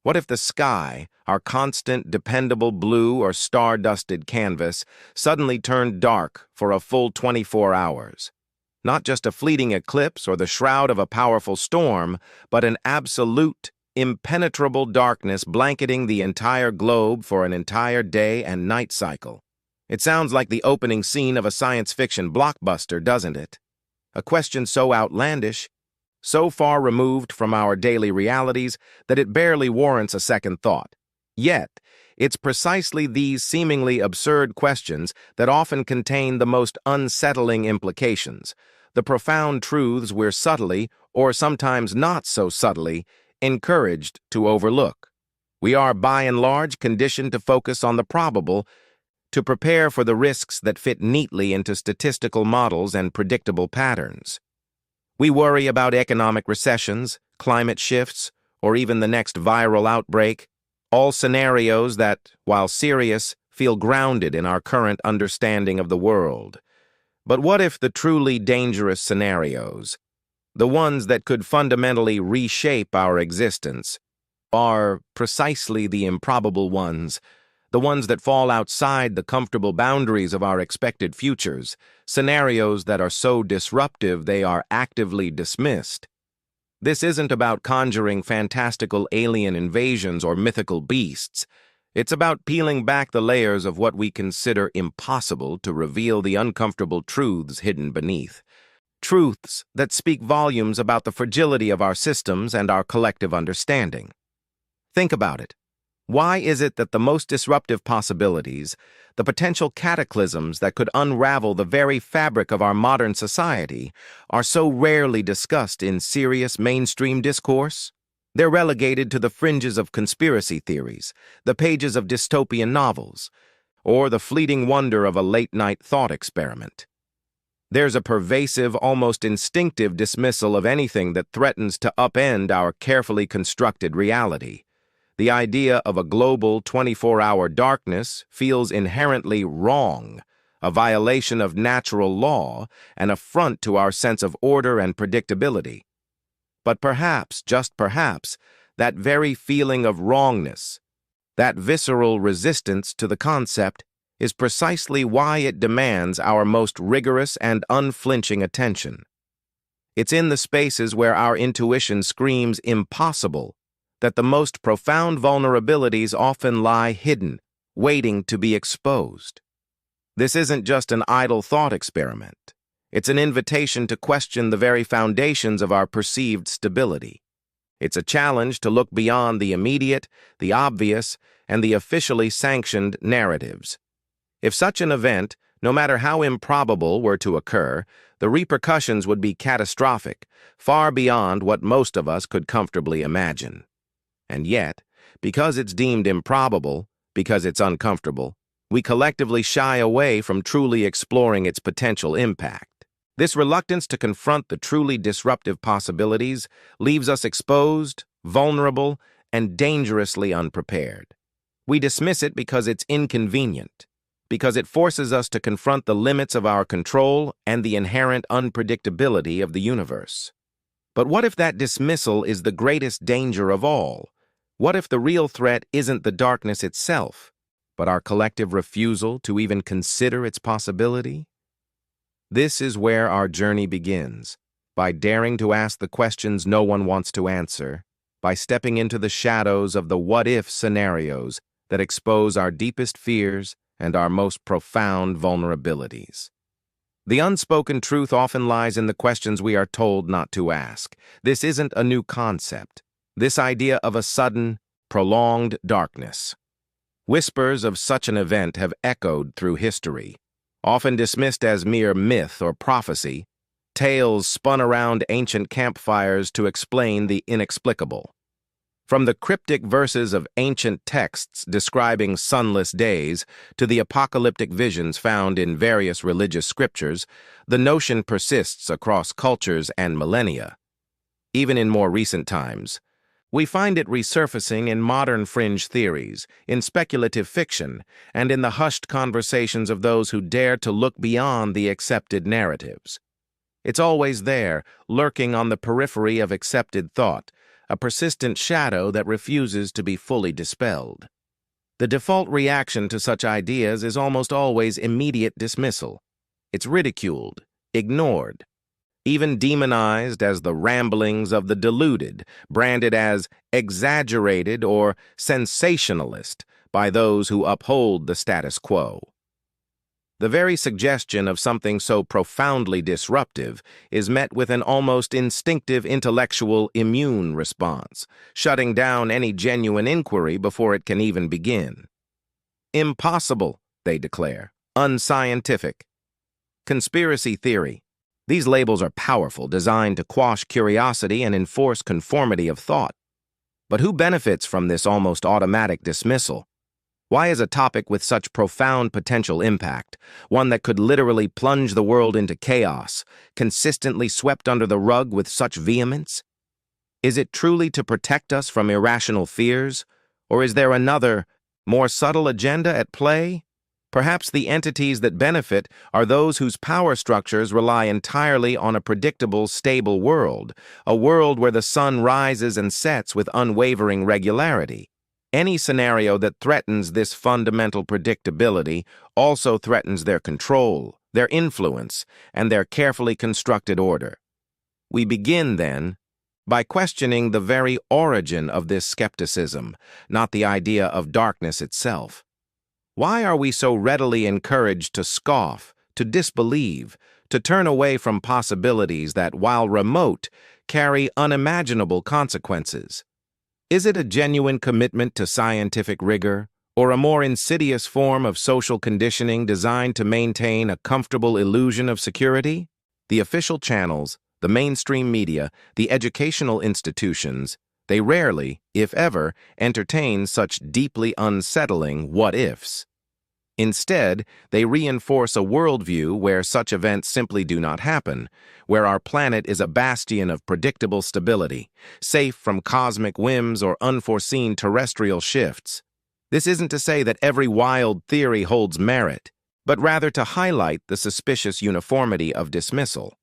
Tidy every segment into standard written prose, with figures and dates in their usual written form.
What if the sky, our constant, dependable blue or star-dusted canvas, suddenly turned dark for a full 24 hours? Not just a fleeting eclipse or the shroud of a powerful storm, but an absolute, impenetrable darkness blanketing the entire globe for an entire day and night cycle. It sounds like the opening scene of a science fiction blockbuster, doesn't it? A question so outlandish, so far removed from our daily realities that it barely warrants a second thought. Yet, it's precisely these seemingly absurd questions that often contain the most unsettling implications, the profound truths we're subtly, or sometimes not so subtly, encouraged to overlook. We are, by and large, conditioned to focus on the probable, to prepare for the risks that fit neatly into statistical models and predictable patterns. We worry about economic recessions, climate shifts, or even the next viral outbreak, all scenarios that, while serious, feel grounded in our current understanding of the world. But what if the truly dangerous scenarios, the ones that could fundamentally reshape our existence, are precisely the improbable ones, the ones that fall outside the comfortable boundaries of our expected futures, scenarios that are so disruptive they are actively dismissed? This isn't about conjuring fantastical alien invasions or mythical beasts. It's about peeling back the layers of what we consider impossible to reveal the uncomfortable truths hidden beneath. Truths that speak volumes about the fragility of our systems and our collective understanding. Think about it. Why is it that the most disruptive possibilities, the potential cataclysms that could unravel the very fabric of our modern society, are so rarely discussed in serious mainstream discourse? They're relegated to the fringes of conspiracy theories, the pages of dystopian novels, or the fleeting wonder of a late-night thought experiment. There's a pervasive, almost instinctive dismissal of anything that threatens to upend our carefully constructed reality. The idea of a global 24-hour darkness feels inherently wrong, a violation of natural law, an affront to our sense of order and predictability. But perhaps, just perhaps, that very feeling of wrongness, that visceral resistance to the concept, is precisely why it demands our most rigorous and unflinching attention. It's in the spaces where our intuition screams impossible that the most profound vulnerabilities often lie hidden, waiting to be exposed. This isn't just an idle thought experiment. It's an invitation to question the very foundations of our perceived stability. It's a challenge to look beyond the immediate, the obvious, and the officially sanctioned narratives. If such an event, no matter how improbable, were to occur, the repercussions would be catastrophic, far beyond what most of us could comfortably imagine. And yet, because it's deemed improbable, because it's uncomfortable, we collectively shy away from truly exploring its potential impact. This reluctance to confront the truly disruptive possibilities leaves us exposed, vulnerable, and dangerously unprepared. We dismiss it because it's inconvenient, because it forces us to confront the limits of our control and the inherent unpredictability of the universe. But what if that dismissal is the greatest danger of all? What if the real threat isn't the darkness itself, but our collective refusal to even consider its possibility? This is where our journey begins, by daring to ask the questions no one wants to answer, by stepping into the shadows of the what-if scenarios that expose our deepest fears and our most profound vulnerabilities. The unspoken truth often lies in the questions we are told not to ask. This isn't a new concept. This idea of a sudden, prolonged darkness. Whispers of such an event have echoed through history, often dismissed as mere myth or prophecy, tales spun around ancient campfires to explain the inexplicable. From the cryptic verses of ancient texts describing sunless days to the apocalyptic visions found in various religious scriptures, the notion persists across cultures and millennia. Even in more recent times, we find it resurfacing in modern fringe theories, in speculative fiction, and in the hushed conversations of those who dare to look beyond the accepted narratives. It's always there, lurking on the periphery of accepted thought, a persistent shadow that refuses to be fully dispelled. The default reaction to such ideas is almost always immediate dismissal. It's ridiculed, ignored, even demonized as the ramblings of the deluded, branded as exaggerated or sensationalist by those who uphold the status quo. The very suggestion of something so profoundly disruptive is met with an almost instinctive intellectual immune response, shutting down any genuine inquiry before it can even begin. Impossible, they declare. Unscientific. Conspiracy theory. These labels are powerful, designed to quash curiosity and enforce conformity of thought. But who benefits from this almost automatic dismissal? Why is a topic with such profound potential impact, one that could literally plunge the world into chaos, consistently swept under the rug with such vehemence? Is it truly to protect us from irrational fears, or is there another, more subtle agenda at play? Perhaps the entities that benefit are those whose power structures rely entirely on a predictable, stable world, a world where the sun rises and sets with unwavering regularity. Any scenario that threatens this fundamental predictability also threatens their control, their influence, and their carefully constructed order. We begin, then, by questioning the very origin of this skepticism, not the idea of darkness itself. Why are we so readily encouraged to scoff, to disbelieve, to turn away from possibilities that, while remote, carry unimaginable consequences? Is it a genuine commitment to scientific rigor, or a more insidious form of social conditioning designed to maintain a comfortable illusion of security? The official channels, the mainstream media, the educational institutions, they rarely, if ever, entertain such deeply unsettling what-ifs. Instead, they reinforce a worldview where such events simply do not happen, where our planet is a bastion of predictable stability, safe from cosmic whims or unforeseen terrestrial shifts. This isn't to say that every wild theory holds merit, but rather to highlight the suspicious uniformity of dismissal.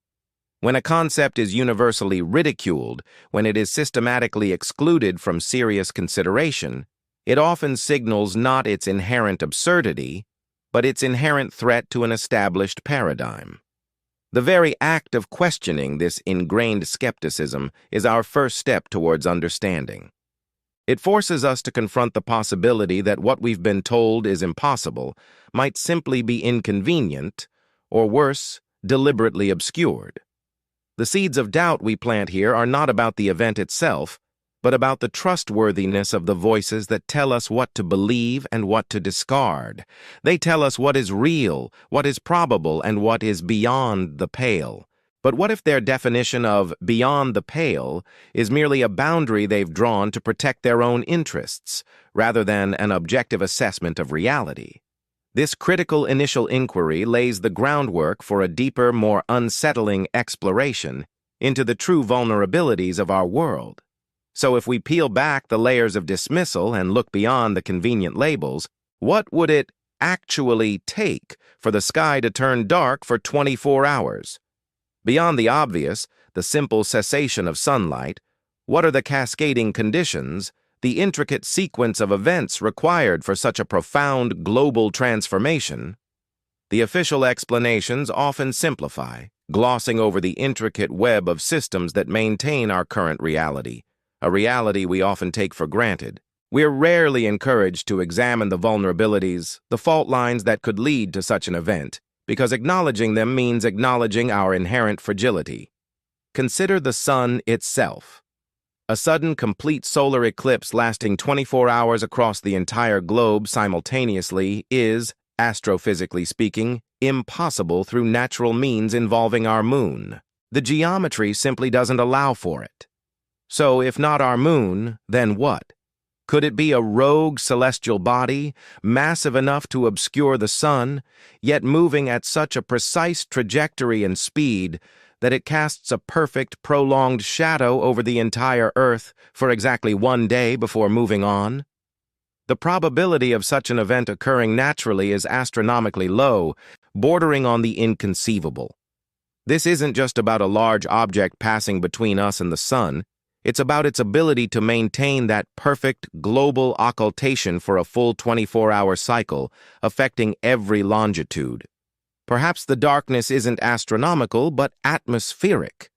When a concept is universally ridiculed, when it is systematically excluded from serious consideration, it often signals not its inherent absurdity, but its inherent threat to an established paradigm. The very act of questioning this ingrained skepticism is our first step towards understanding. It forces us to confront the possibility that what we've been told is impossible might simply be inconvenient, or worse, deliberately obscured. The seeds of doubt we plant here are not about the event itself, but about the trustworthiness of the voices that tell us what to believe and what to discard. They tell us what is real, what is probable, and what is beyond the pale. But what if their definition of beyond the pale is merely a boundary they've drawn to protect their own interests, rather than an objective assessment of reality? This critical initial inquiry lays the groundwork for a deeper, more unsettling exploration into the true vulnerabilities of our world. So if we peel back the layers of dismissal and look beyond the convenient labels, what would it actually take for the sky to turn dark for 24 hours? Beyond the obvious, the simple cessation of sunlight, what are the cascading conditions, the intricate sequence of events required for such a profound global transformation? The official explanations often simplify, glossing over the intricate web of systems that maintain our current reality, a reality we often take for granted. We're rarely encouraged to examine the vulnerabilities, the fault lines that could lead to such an event, because acknowledging them means acknowledging our inherent fragility. Consider the sun itself. A sudden complete solar eclipse lasting 24 hours across the entire globe simultaneously is, astrophysically speaking, impossible through natural means involving our moon. The geometry simply doesn't allow for it. So if not our moon, then what? Could it be a rogue celestial body, massive enough to obscure the sun, yet moving at such a precise trajectory and speed that it casts a perfect, prolonged shadow over the entire Earth for exactly 1 day before moving on? The probability of such an event occurring naturally is astronomically low, bordering on the inconceivable. This isn't just about a large object passing between us and the sun. It's about its ability to maintain that perfect global occultation for a full 24-hour cycle, affecting every longitude. Perhaps the darkness isn't astronomical, but atmospheric.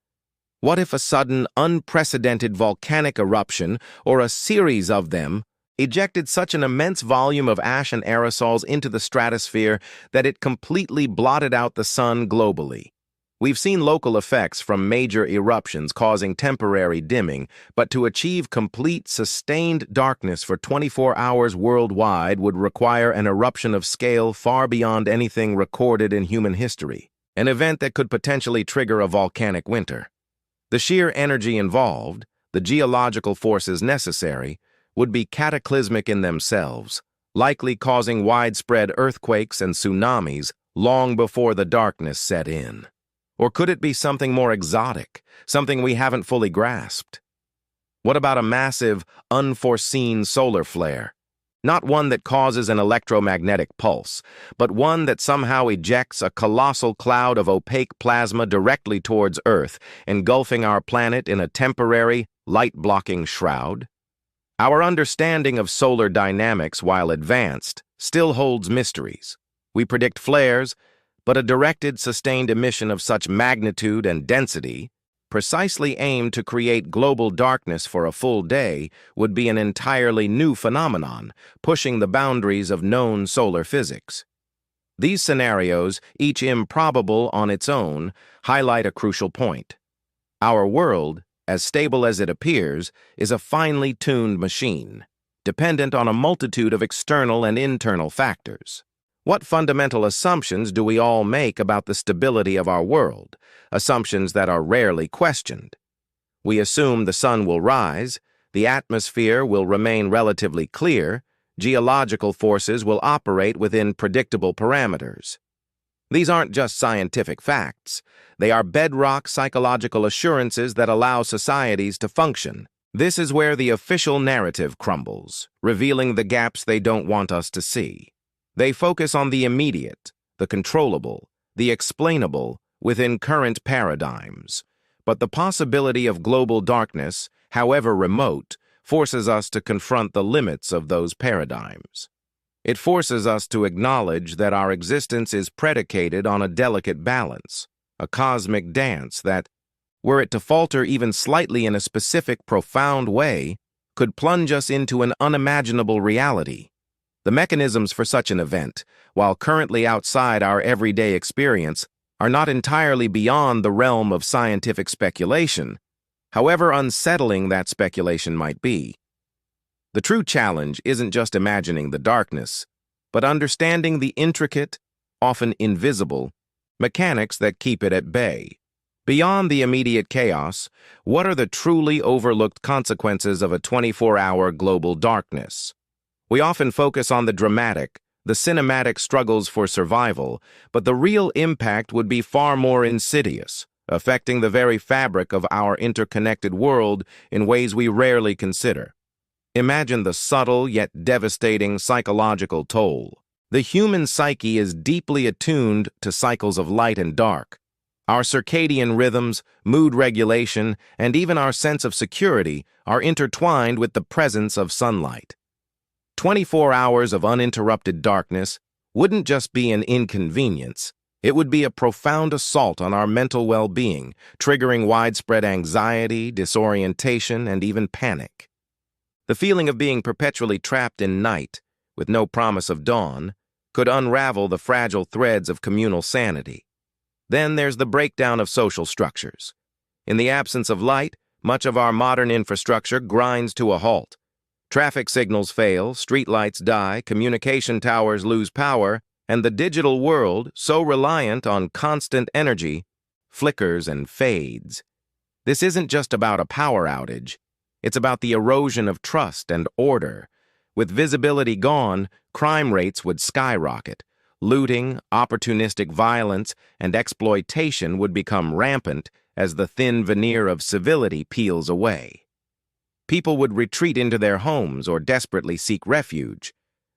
What if a sudden, unprecedented volcanic eruption, or a series of them, ejected such an immense volume of ash and aerosols into the stratosphere that it completely blotted out the sun globally? We've seen local effects from major eruptions causing temporary dimming, but to achieve complete, sustained darkness for 24 hours worldwide would require an eruption of scale far beyond anything recorded in human history, an event that could potentially trigger a volcanic winter. The sheer energy involved, the geological forces necessary, would be cataclysmic in themselves, likely causing widespread earthquakes and tsunamis long before the darkness set in. Or could it be something more exotic, something we haven't fully grasped? What about a massive, unforeseen solar flare? Not one that causes an electromagnetic pulse, but one that somehow ejects a colossal cloud of opaque plasma directly towards Earth, engulfing our planet in a temporary, light-blocking shroud? Our understanding of solar dynamics, while advanced, still holds mysteries. We predict flares, but a directed, sustained emission of such magnitude and density, precisely aimed to create global darkness for a full day, would be an entirely new phenomenon, pushing the boundaries of known solar physics. These scenarios, each improbable on its own, highlight a crucial point. Our world, as stable as it appears, is a finely tuned machine, dependent on a multitude of external and internal factors. What fundamental assumptions do we all make about the stability of our world, assumptions that are rarely questioned? We assume the sun will rise, the atmosphere will remain relatively clear, geological forces will operate within predictable parameters. These aren't just scientific facts. They are bedrock psychological assurances that allow societies to function. This is where the official narrative crumbles, revealing the gaps they don't want us to see. They focus on the immediate, the controllable, the explainable within current paradigms. But the possibility of global darkness, however remote, forces us to confront the limits of those paradigms. It forces us to acknowledge that our existence is predicated on a delicate balance, a cosmic dance that, were it to falter even slightly in a specific, profound way, could plunge us into an unimaginable reality. The mechanisms for such an event, while currently outside our everyday experience, are not entirely beyond the realm of scientific speculation, however unsettling that speculation might be. The true challenge isn't just imagining the darkness, but understanding the intricate, often invisible, mechanics that keep it at bay. Beyond the immediate chaos, what are the truly overlooked consequences of a 24-hour global darkness? We often focus on the dramatic, the cinematic struggles for survival, but the real impact would be far more insidious, affecting the very fabric of our interconnected world in ways we rarely consider. Imagine the subtle yet devastating psychological toll. The human psyche is deeply attuned to cycles of light and dark. Our circadian rhythms, mood regulation, and even our sense of security are intertwined with the presence of sunlight. 24 hours of uninterrupted darkness wouldn't just be an inconvenience, it would be a profound assault on our mental well-being, triggering widespread anxiety, disorientation, and even panic. The feeling of being perpetually trapped in night, with no promise of dawn, could unravel the fragile threads of communal sanity. Then there's the breakdown of social structures. In the absence of light, much of our modern infrastructure grinds to a halt. Traffic signals fail, streetlights die, communication towers lose power, and the digital world, so reliant on constant energy, flickers and fades. This isn't just about a power outage. It's about the erosion of trust and order. With visibility gone, crime rates would skyrocket. Looting, opportunistic violence, and exploitation would become rampant as the thin veneer of civility peels away. People would retreat into their homes or desperately seek refuge.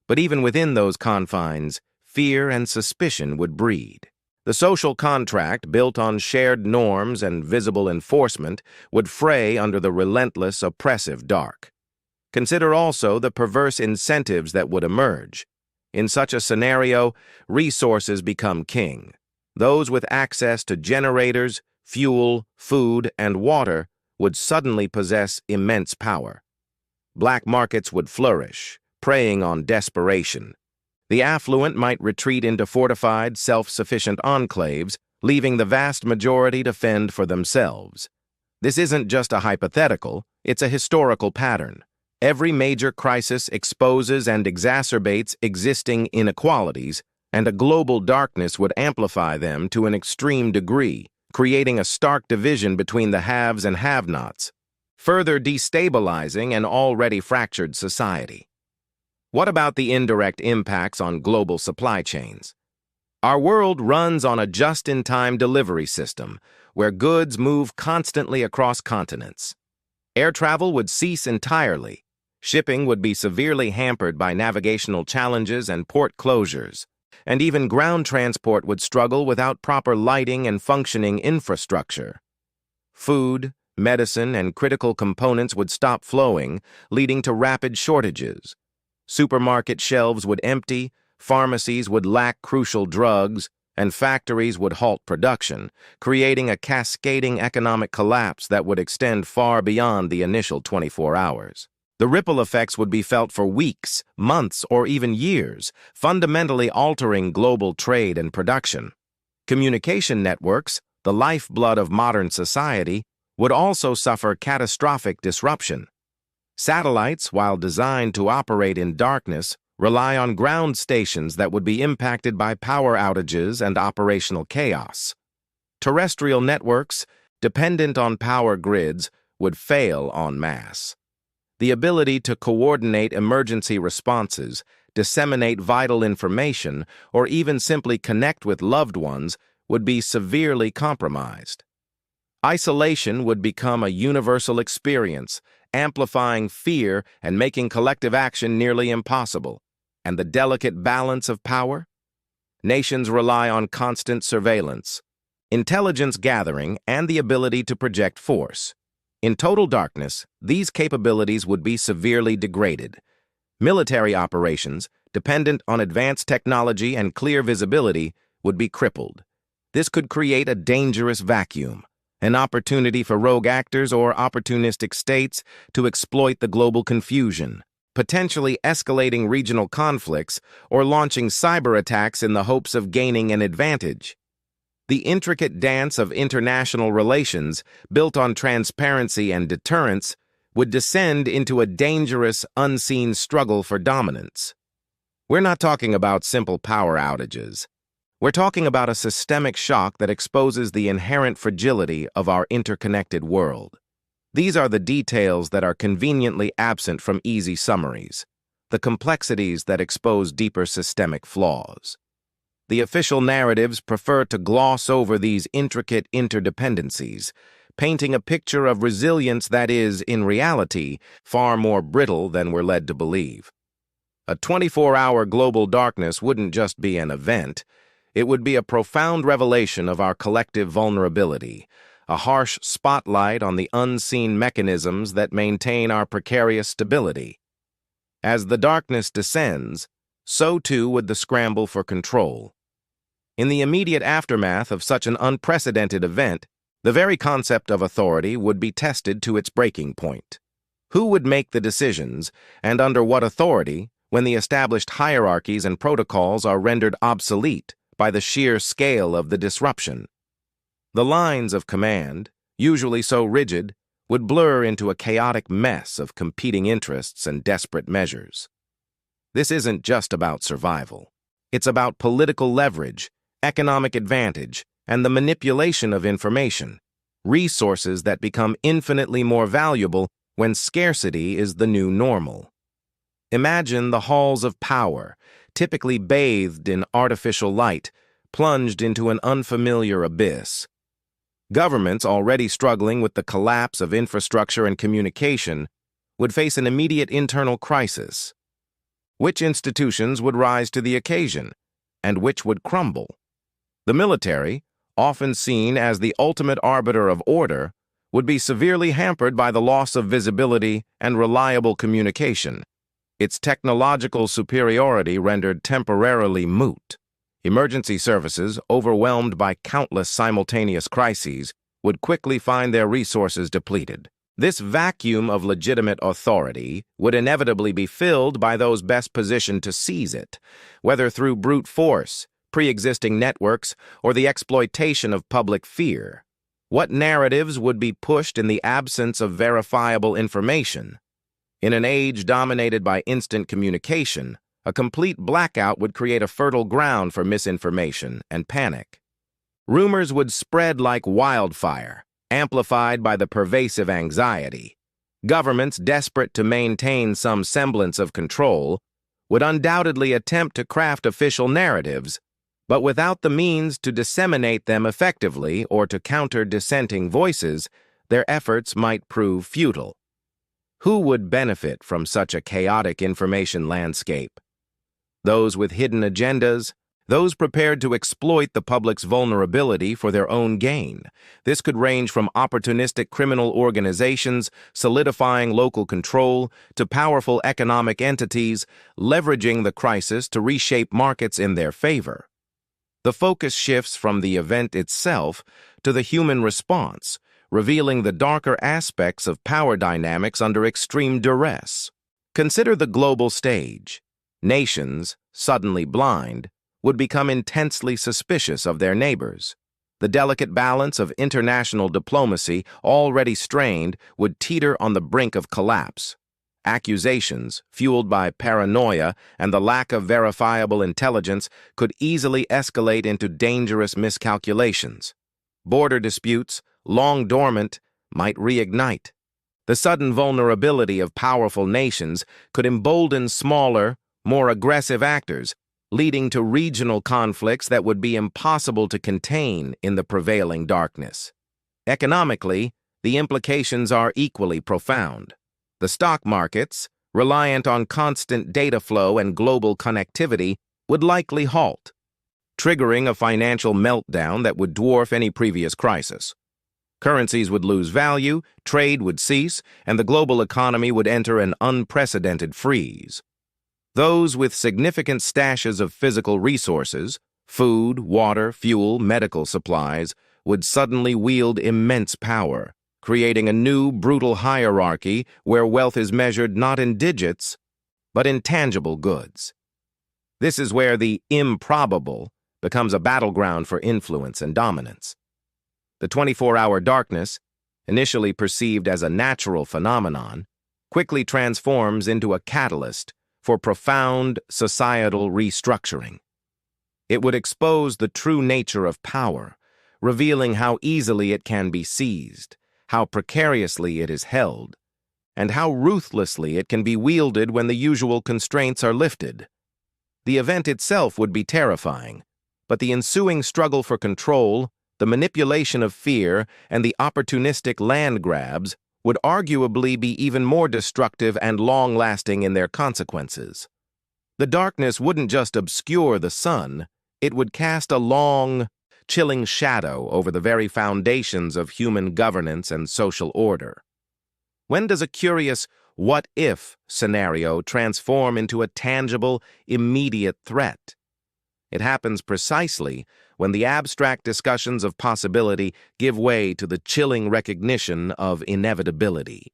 But even within those confines, fear and suspicion would breed. The social contract, built on shared norms and visible enforcement, would fray under the relentless, oppressive dark. Consider also the perverse incentives that would emerge. In such a scenario, resources become king. Those with access to generators, fuel, food, and water would suddenly possess immense power. Black markets would flourish, preying on desperation. The affluent might retreat into fortified, self-sufficient enclaves, leaving the vast majority to fend for themselves. This isn't just a hypothetical, it's a historical pattern. Every major crisis exposes and exacerbates existing inequalities, and a global darkness would amplify them to an extreme degree, creating a stark division between the haves and have-nots, further destabilizing an already fractured society. What about the indirect impacts on global supply chains? Our world runs on a just-in-time delivery system, where goods move constantly across continents. Air travel would cease entirely. Shipping would be severely hampered by navigational challenges and port closures, and even ground transport would struggle without proper lighting and functioning infrastructure. Food, medicine, and critical components would stop flowing, leading to rapid shortages. Supermarket shelves would empty, pharmacies would lack crucial drugs, and factories would halt production, creating a cascading economic collapse that would extend far beyond the initial 24 hours. The ripple effects would be felt for weeks, months, or even years, fundamentally altering global trade and production. Communication networks, the lifeblood of modern society, would also suffer catastrophic disruption. Satellites, while designed to operate in darkness, rely on ground stations that would be impacted by power outages and operational chaos. Terrestrial networks, dependent on power grids, would fail en masse. The ability to coordinate emergency responses, disseminate vital information, or even simply connect with loved ones would be severely compromised. Isolation would become a universal experience, amplifying fear and making collective action nearly impossible. And the delicate balance of power? Nations rely on constant surveillance, intelligence gathering, and the ability to project force. In total darkness, these capabilities would be severely degraded. Military operations, dependent on advanced technology and clear visibility, would be crippled. This could create a dangerous vacuum, an opportunity for rogue actors or opportunistic states to exploit the global confusion, potentially escalating regional conflicts or launching cyber attacks in the hopes of gaining an advantage. The intricate dance of international relations, built on transparency and deterrence, would descend into a dangerous, unseen struggle for dominance. We're not talking about simple power outages. We're talking about a systemic shock that exposes the inherent fragility of our interconnected world. These are the details that are conveniently absent from easy summaries, the complexities that expose deeper systemic flaws. The official narratives prefer to gloss over these intricate interdependencies, painting a picture of resilience that is, in reality, far more brittle than we're led to believe. A 24-hour global darkness wouldn't just be an event. It would be a profound revelation of our collective vulnerability, a harsh spotlight on the unseen mechanisms that maintain our precarious stability. As the darkness descends, so too would the scramble for control. In the immediate aftermath of such an unprecedented event, the very concept of authority would be tested to its breaking point. Who would make the decisions, and under what authority, when the established hierarchies and protocols are rendered obsolete by the sheer scale of the disruption? The lines of command, usually so rigid, would blur into a chaotic mess of competing interests and desperate measures. This isn't just about survival. It's about political leverage, economic advantage, and the manipulation of information, resources that become infinitely more valuable when scarcity is the new normal. Imagine the halls of power, typically bathed in artificial light, plunged into an unfamiliar abyss. Governments already struggling with the collapse of infrastructure and communication would face an immediate internal crisis. Which institutions would rise to the occasion, and which would crumble? The military, often seen as the ultimate arbiter of order, would be severely hampered by the loss of visibility and reliable communication, its technological superiority rendered temporarily moot. Emergency services, overwhelmed by countless simultaneous crises, would quickly find their resources depleted. This vacuum of legitimate authority would inevitably be filled by those best positioned to seize it, whether through brute force, pre-existing networks, or the exploitation of public fear. What narratives would be pushed in the absence of verifiable information? In an age dominated by instant communication, a complete blackout would create a fertile ground for misinformation and panic. Rumors would spread like wildfire, amplified by the pervasive anxiety. Governments, desperate to maintain some semblance of control, would undoubtedly attempt to craft official narratives, but without the means to disseminate them effectively or to counter dissenting voices, their efforts might prove futile. Who would benefit from such a chaotic information landscape? Those with hidden agendas, those prepared to exploit the public's vulnerability for their own gain. This could range from opportunistic criminal organizations solidifying local control to powerful economic entities leveraging the crisis to reshape markets in their favor. The focus shifts from the event itself to the human response, revealing the darker aspects of power dynamics under extreme duress. Consider the global stage. Nations, suddenly blind, would become intensely suspicious of their neighbors. The delicate balance of international diplomacy, already strained, would teeter on the brink of collapse. Accusations, fueled by paranoia and the lack of verifiable intelligence, could easily escalate into dangerous miscalculations. Border disputes, long dormant, might reignite. The sudden vulnerability of powerful nations could embolden smaller, more aggressive actors, leading to regional conflicts that would be impossible to contain in the prevailing darkness. Economically, the implications are equally profound. The stock markets, reliant on constant data flow and global connectivity, would likely halt, triggering a financial meltdown that would dwarf any previous crisis. Currencies would lose value, trade would cease, and the global economy would enter an unprecedented freeze. Those with significant stashes of physical resources, food, water, fuel, medical supplies, would suddenly wield immense power, creating a new, brutal hierarchy where wealth is measured not in digits, but in tangible goods. This is where the improbable becomes a battleground for influence and dominance. The 24-hour darkness, initially perceived as a natural phenomenon, quickly transforms into a catalyst for profound societal restructuring. It would expose the true nature of power, revealing how easily it can be seized, how precariously it is held, and how ruthlessly it can be wielded when the usual constraints are lifted. The event itself would be terrifying, but the ensuing struggle for control, the manipulation of fear, and the opportunistic land grabs would arguably be even more destructive and long-lasting in their consequences. The darkness wouldn't just obscure the sun, it would cast a long, chilling shadow over the very foundations of human governance and social order. When does a curious what-if scenario transform into a tangible, immediate threat? It happens precisely when the abstract discussions of possibility give way to the chilling recognition of inevitability.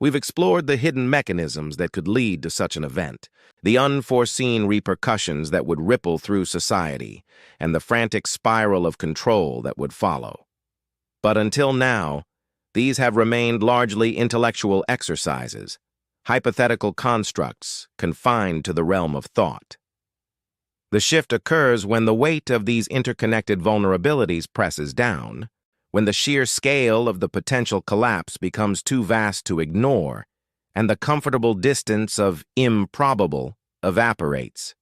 We've explored the hidden mechanisms that could lead to such an event, the unforeseen repercussions that would ripple through society, and the frantic spiral of control that would follow. But until now, these have remained largely intellectual exercises, hypothetical constructs confined to the realm of thought. The shift occurs when the weight of these interconnected vulnerabilities presses down, when the sheer scale of the potential collapse becomes too vast to ignore, and the comfortable distance of improbable evaporates.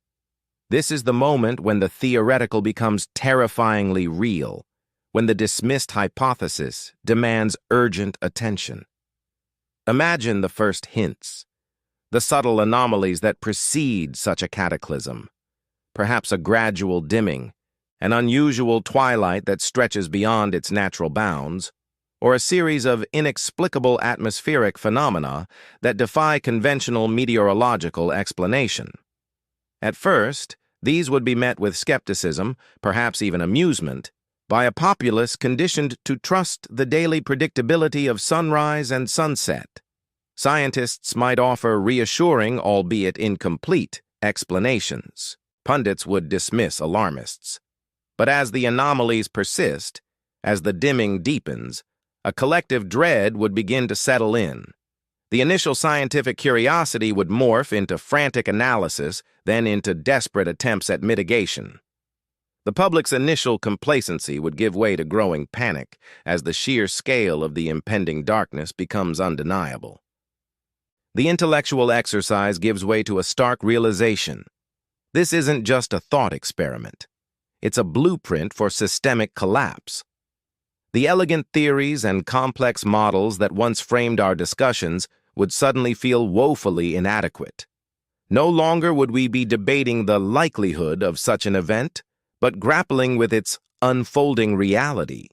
This is the moment when the theoretical becomes terrifyingly real, when the dismissed hypothesis demands urgent attention. Imagine the first hints, the subtle anomalies that precede such a cataclysm. Perhaps a gradual dimming, an unusual twilight that stretches beyond its natural bounds, or a series of inexplicable atmospheric phenomena that defy conventional meteorological explanation. At first, these would be met with skepticism, perhaps even amusement, by a populace conditioned to trust the daily predictability of sunrise and sunset. Scientists might offer reassuring, albeit incomplete, explanations. Pundits would dismiss alarmists. But as the anomalies persist, as the dimming deepens, a collective dread would begin to settle in. The initial scientific curiosity would morph into frantic analysis, then into desperate attempts at mitigation. The public's initial complacency would give way to growing panic as the sheer scale of the impending darkness becomes undeniable. The intellectual exercise gives way to a stark realization. This isn't just a thought experiment. It's a blueprint for systemic collapse. The elegant theories and complex models that once framed our discussions would suddenly feel woefully inadequate. No longer would we be debating the likelihood of such an event, but grappling with its unfolding reality.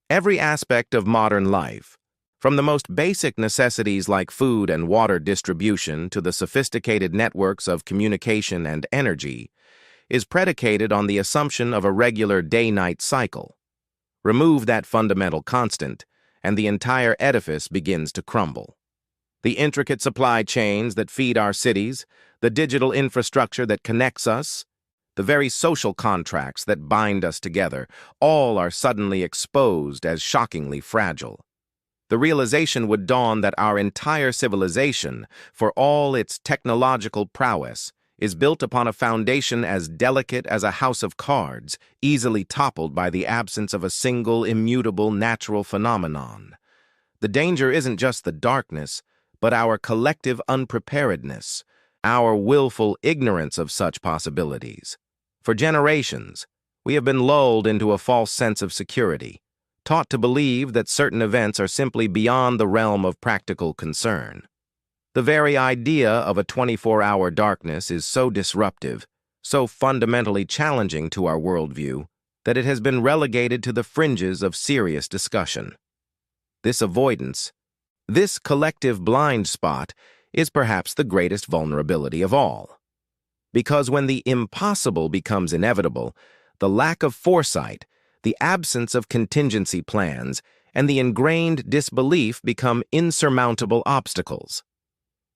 Every aspect of modern life, from the most basic necessities like food and water distribution to the sophisticated networks of communication and energy, is predicated on the assumption of a regular day-night cycle. Remove that fundamental constant, and the entire edifice begins to crumble. The intricate supply chains that feed our cities, the digital infrastructure that connects us, the very social contracts that bind us together, all are suddenly exposed as shockingly fragile. The realization would dawn that our entire civilization, for all its technological prowess, is built upon a foundation as delicate as a house of cards, easily toppled by the absence of a single immutable natural phenomenon. The danger isn't just the darkness, but our collective unpreparedness, our willful ignorance of such possibilities. For generations, we have been lulled into a false sense of security, taught to believe that certain events are simply beyond the realm of practical concern. The very idea of a 24-hour darkness is so disruptive, so fundamentally challenging to our worldview, that it has been relegated to the fringes of serious discussion. This avoidance, this collective blind spot, is perhaps the greatest vulnerability of all. Because when the impossible becomes inevitable, the lack of foresight, the absence of contingency plans, and the ingrained disbelief become insurmountable obstacles.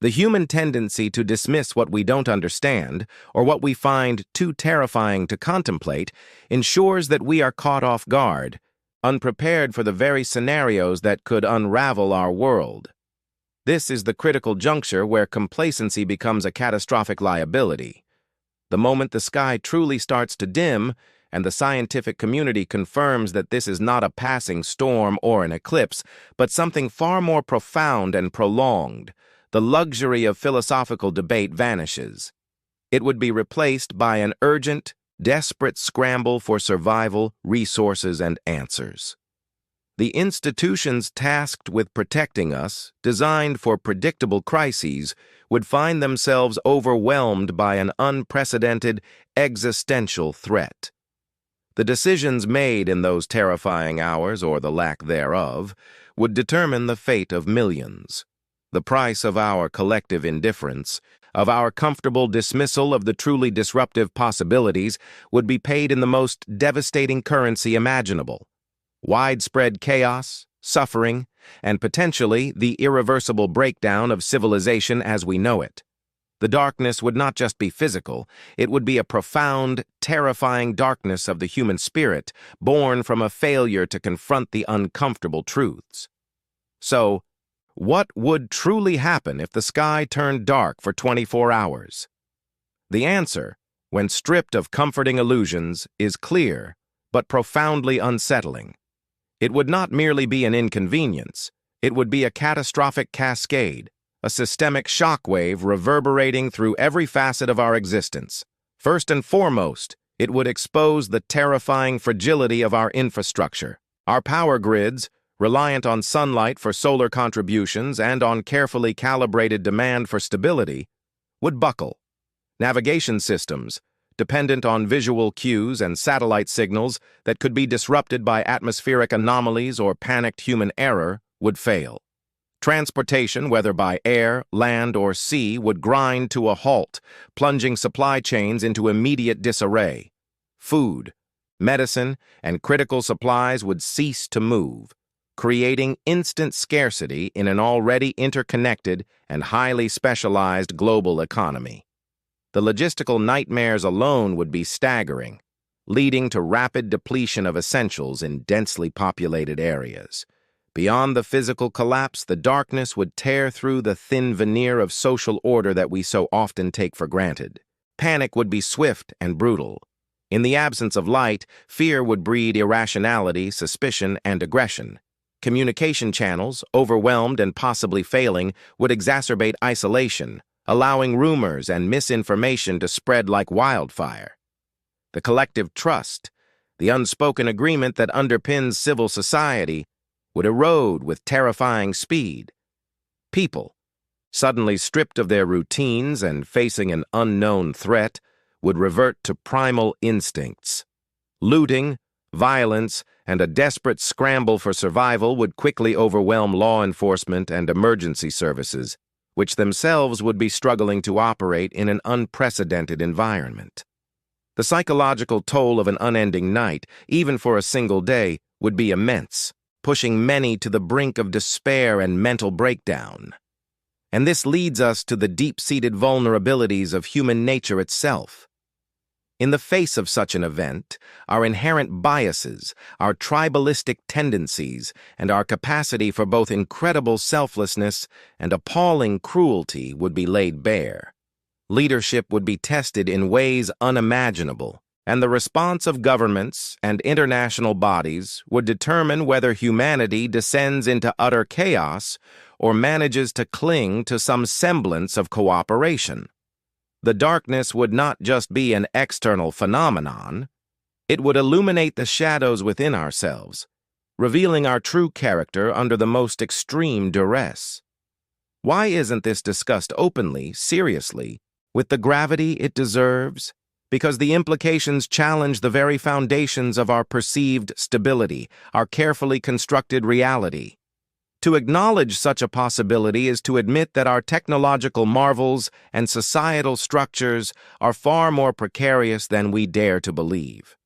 The human tendency to dismiss what we don't understand or what we find too terrifying to contemplate ensures that we are caught off guard, unprepared for the very scenarios that could unravel our world. This is the critical juncture where complacency becomes a catastrophic liability. The moment the sky truly starts to dim, and the scientific community confirms that this is not a passing storm or an eclipse, but something far more profound and prolonged, the luxury of philosophical debate vanishes. It would be replaced by an urgent, desperate scramble for survival, resources, and answers. The institutions tasked with protecting us, designed for predictable crises, would find themselves overwhelmed by an unprecedented existential threat. The decisions made in those terrifying hours, or the lack thereof, would determine the fate of millions. The price of our collective indifference, of our comfortable dismissal of the truly disruptive possibilities, would be paid in the most devastating currency imaginable: widespread chaos, suffering, and potentially the irreversible breakdown of civilization as we know it. The darkness would not just be physical, it would be a profound, terrifying darkness of the human spirit, born from a failure to confront the uncomfortable truths. So, what would truly happen if the sky turned dark for 24 hours? The answer, when stripped of comforting illusions, is clear, but profoundly unsettling. It would not merely be an inconvenience, it would be a catastrophic cascade, a systemic shockwave reverberating through every facet of our existence. First and foremost, it would expose the terrifying fragility of our infrastructure. Our power grids, reliant on sunlight for solar contributions and on carefully calibrated demand for stability, would buckle. Navigation systems, dependent on visual cues and satellite signals that could be disrupted by atmospheric anomalies or panicked human error, would fail. Transportation, whether by air, land, or sea, would grind to a halt, plunging supply chains into immediate disarray. Food, medicine, and critical supplies would cease to move, creating instant scarcity in an already interconnected and highly specialized global economy. The logistical nightmares alone would be staggering, leading to rapid depletion of essentials in densely populated areas. Beyond the physical collapse, the darkness would tear through the thin veneer of social order that we so often take for granted. Panic would be swift and brutal. In the absence of light, fear would breed irrationality, suspicion, and aggression. Communication channels, overwhelmed and possibly failing, would exacerbate isolation, allowing rumors and misinformation to spread like wildfire. The collective trust, the unspoken agreement that underpins civil society, would erode with terrifying speed. People, suddenly stripped of their routines and facing an unknown threat, would revert to primal instincts. Looting, violence, and a desperate scramble for survival would quickly overwhelm law enforcement and emergency services, which themselves would be struggling to operate in an unprecedented environment. The psychological toll of an unending night, even for a single day, would be immense, pushing many to the brink of despair and mental breakdown. And this leads us to the deep-seated vulnerabilities of human nature itself. In the face of such an event, our inherent biases, our tribalistic tendencies, and our capacity for both incredible selflessness and appalling cruelty would be laid bare. Leadership would be tested in ways unimaginable, and the response of governments and international bodies would determine whether humanity descends into utter chaos or manages to cling to some semblance of cooperation. The darkness would not just be an external phenomenon, it would illuminate the shadows within ourselves, revealing our true character under the most extreme duress. Why isn't this discussed openly, seriously, with the gravity it deserves? Because the implications challenge the very foundations of our perceived stability, our carefully constructed reality. To acknowledge such a possibility is to admit that our technological marvels and societal structures are far more precarious than we dare to believe.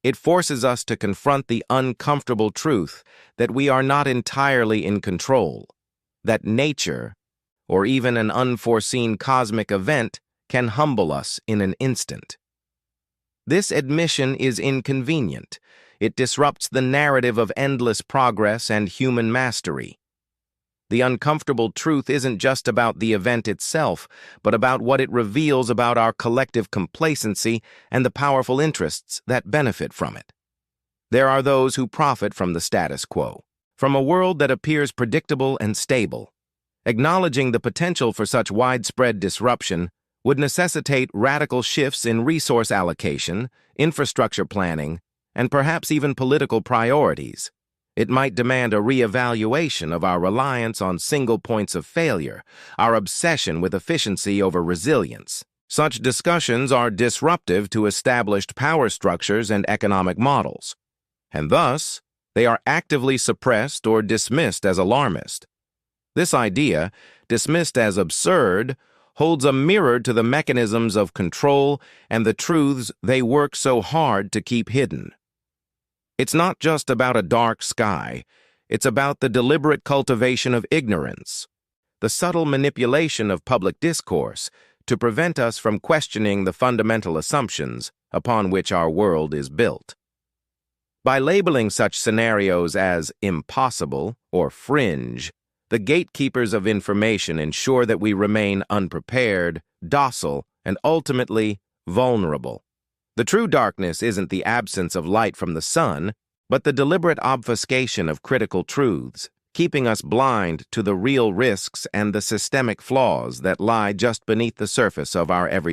It forces us to confront the uncomfortable truth that we are not entirely in control, that nature, or even an unforeseen cosmic event, can humble us in an instant. This admission is inconvenient. It disrupts the narrative of endless progress and human mastery. The uncomfortable truth isn't just about the event itself, but about what it reveals about our collective complacency and the powerful interests that benefit from it. There are those who profit from the status quo, from a world that appears predictable and stable. Acknowledging the potential for such widespread disruption would necessitate radical shifts in resource allocation, infrastructure planning, and perhaps even political priorities. It might demand a re-evaluation of our reliance on single points of failure, our obsession with efficiency over resilience. Such discussions are disruptive to established power structures and economic models, and thus, they are actively suppressed or dismissed as alarmist. This idea, dismissed as absurd, holds a mirror to the mechanisms of control and the truths they work so hard to keep hidden. It's not just about a dark sky, it's about the deliberate cultivation of ignorance, the subtle manipulation of public discourse to prevent us from questioning the fundamental assumptions upon which our world is built. By labeling such scenarios as impossible or fringe, the gatekeepers of information ensure that we remain unprepared, docile, and ultimately vulnerable. The true darkness isn't the absence of light from the sun, but the deliberate obfuscation of critical truths, keeping us blind to the real risks and the systemic flaws that lie just beneath the surface of our everyday